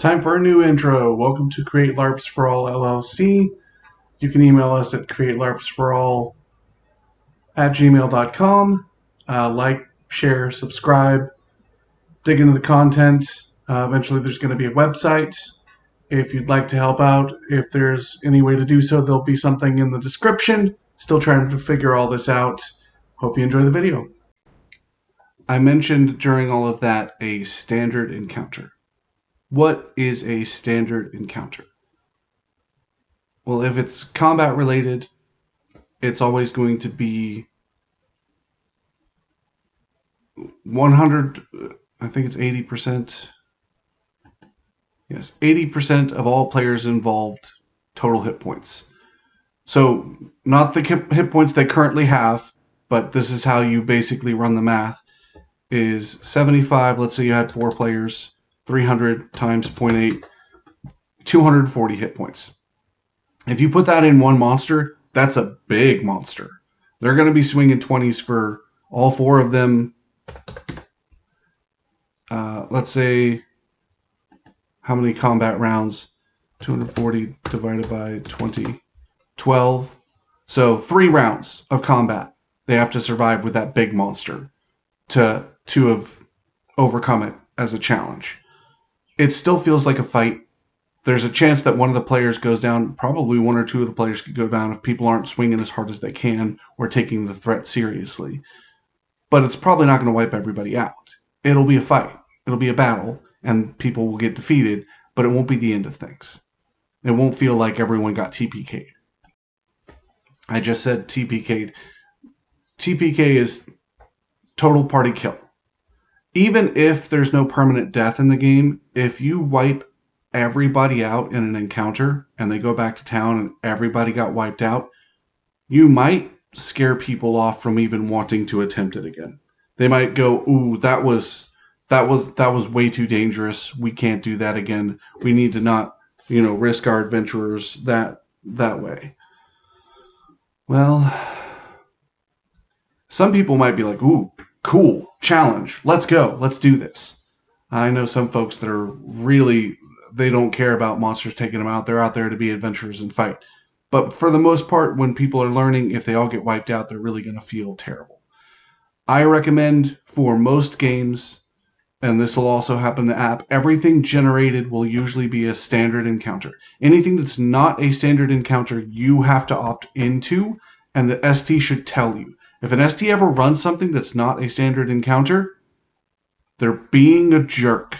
Time for a new intro. Welcome to Create LARPs for All LLC. You can email us at createlarpsforall@gmail.com. Like, share, subscribe, dig into the content. Eventually there's going to be a website. If you'd like to help out, if there's any way to do so, there'll be something in the description. Still trying to figure all this out. Hope you enjoy the video. I mentioned during all of that a standard encounter. What is a standard encounter? Well, if it's combat related, it's always going to be 100, I think it's 80%. Yes, 80% of all players involved total hit points. So not the hit points they currently have, but this is how you basically run the math, is 75, let's say you had 4 players, 300 times 0.8, 240 hit points. If you put that in one monster, that's a big monster. They're going to be swinging 20s for all 4 of them. Let's say, how many combat rounds? 240 divided by 20, 12. So 3 rounds of combat they have to survive with that big monster to have overcome it as a challenge. It still feels like a fight. There's a chance that one of the players goes down. Probably 1 or 2 of the players could go down if people aren't swinging as hard as they can or taking the threat seriously. But it's probably not going to wipe everybody out. It'll be a fight. It'll be a battle, and people will get defeated, but it won't be the end of things. It won't feel like everyone got TPK'd. I just said TPK'd. TPK is total party kill. Even if there's no permanent death in the game, if you wipe everybody out in an encounter and they go back to town and everybody got wiped out, you might scare people off from even wanting to attempt it again. They might go, "Ooh, that was way too dangerous. We can't do that again. We need to not, risk our adventurers that way." Well, some people might be like, "Ooh, cool, challenge. Let's go. Let's do this." I know some folks that are really, they don't care about monsters taking them out. They're out there to be adventurers and fight. But for the most part, when people are learning, if they all get wiped out, they're really going to feel terrible. I recommend for most games, and this will also happen in the app, everything generated will usually be a standard encounter. Anything that's not a standard encounter, you have to opt into, and the ST should tell you. If an ST ever runs something that's not a standard encounter, they're being a jerk.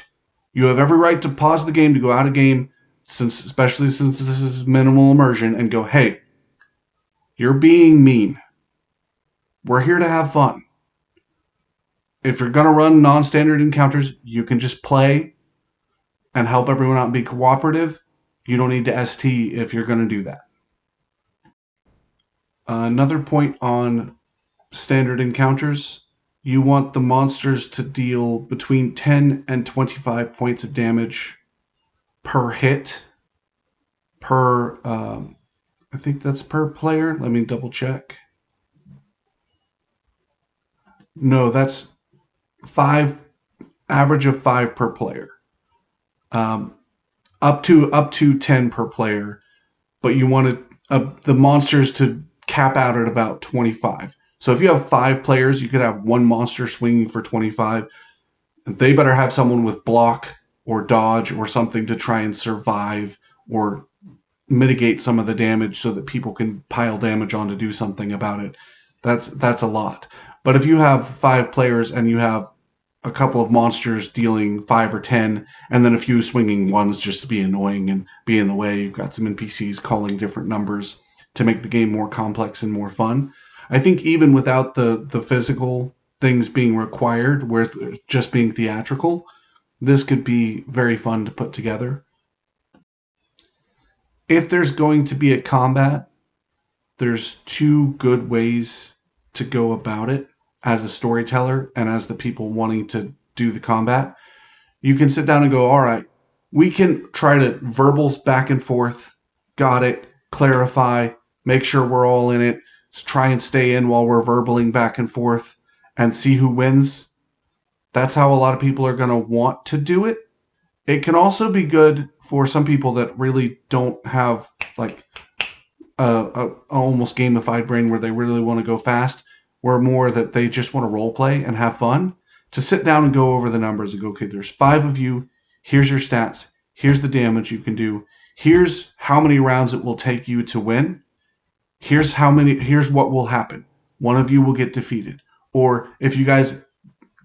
You have every right to pause the game, to go out of game, especially since this is minimal immersion, and go, "Hey, you're being mean. We're here to have fun. If you're going to run non-standard encounters, you can just play and help everyone out and be cooperative. You don't need to ST if you're going to do that." Another point on standard encounters, you want the monsters to deal between 10 and 25 points of damage per hit, I think that's per player. Let me double check. No, that's 5, average of 5 per player. Up to 10 per player, but you wanted the monsters to cap out at about 25. So if you have 5 players, you could have 1 monster swinging for 25. They better have someone with block or dodge or something to try and survive or mitigate some of the damage so that people can pile damage on to do something about it. That's a lot. But if you have 5 players and you have a couple of monsters dealing 5 or 10, and then a few swinging ones just to be annoying and be in the way, you've got some NPCs calling different numbers to make the game more complex and more fun. I think even without the physical things being required, where just being theatrical, this could be very fun to put together. If there's going to be a combat, there's 2 good ways to go about it as a storyteller and as the people wanting to do the combat. You can sit down and go, "All right, we can try to verbals back and forth, got it, clarify, make sure we're all in it, try and stay in while we're verbaling back and forth and see who wins." That's how a lot of people are going to want to do it. It can also be good for some people that really don't have like a almost gamified brain where they really want to go fast, or more that they just want to role play and have fun, to sit down and go over the numbers and go, okay, there's 5 of you. Here's your stats. Here's the damage you can do. Here's how many rounds it will take you to win. Here's what will happen. One of you will get defeated. Or if you guys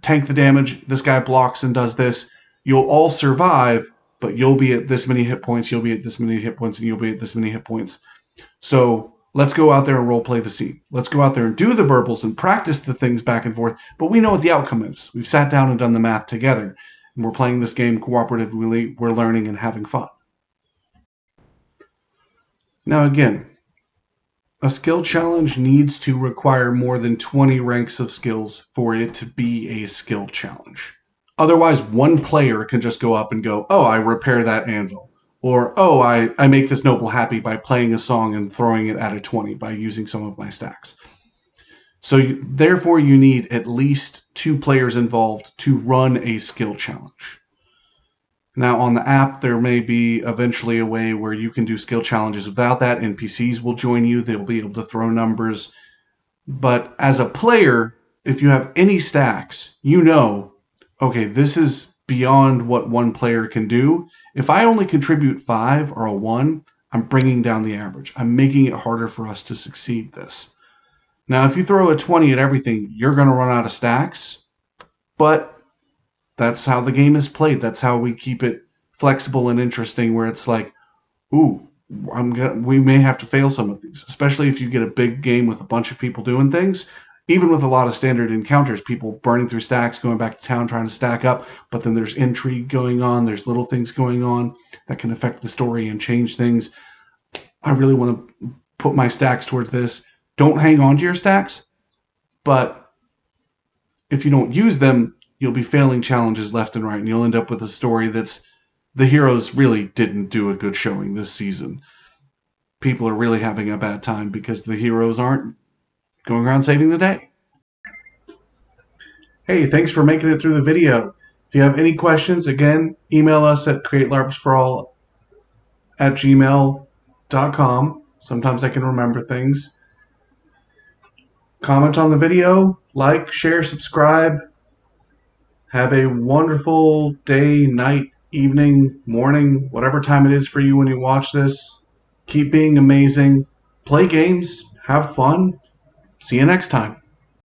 tank the damage, this guy blocks and does this, you'll all survive, but you'll be at this many hit points, you'll be at this many hit points, and you'll be at this many hit points. So let's go out there and role play the scene. Let's go out there and do the verbals and practice the things back and forth, but we know what the outcome is. We've sat down and done the math together, and we're playing this game cooperatively, we're learning and having fun. Now again, a skill challenge needs to require more than 20 ranks of skills for it to be a skill challenge. Otherwise, one player can just go up and go, oh, I repair that anvil. Or, oh, I make this noble happy by playing a song and throwing it at a 20 by using some of my stacks. So therefore, you need at least 2 players involved to run a skill challenge. Now, on the app, there may be eventually a way where you can do skill challenges without that. NPCs will join you. They'll be able to throw numbers. But as a player, if you have any stacks, you know, okay, this is beyond what one player can do. If I only contribute 5 or a 1, I'm bringing down the average. I'm making it harder for us to succeed this. Now, if you throw a 20 at everything, you're going to run out of stacks. But that's how the game is played. That's how we keep it flexible and interesting, where it's like, ooh, we may have to fail some of these, especially if you get a big game with a bunch of people doing things. Even with a lot of standard encounters, people burning through stacks, going back to town, trying to stack up, but then there's intrigue going on, there's little things going on that can affect the story and change things. I really want to put my stacks towards this. Don't hang on to your stacks, but if you don't use them, you'll be failing challenges left and right, and you'll end up with a story that's the heroes really didn't do a good showing this season. People are really having a bad time because the heroes aren't going around saving the day. Hey, thanks for making it through the video. If you have any questions, again, email us at createlarpsforall@gmail.com. Sometimes I can remember things. Comment on the video, like, share, subscribe. Have a wonderful day, night, evening, morning, whatever time it is for you when you watch this. Keep being amazing. Play games. Have fun. See you next time.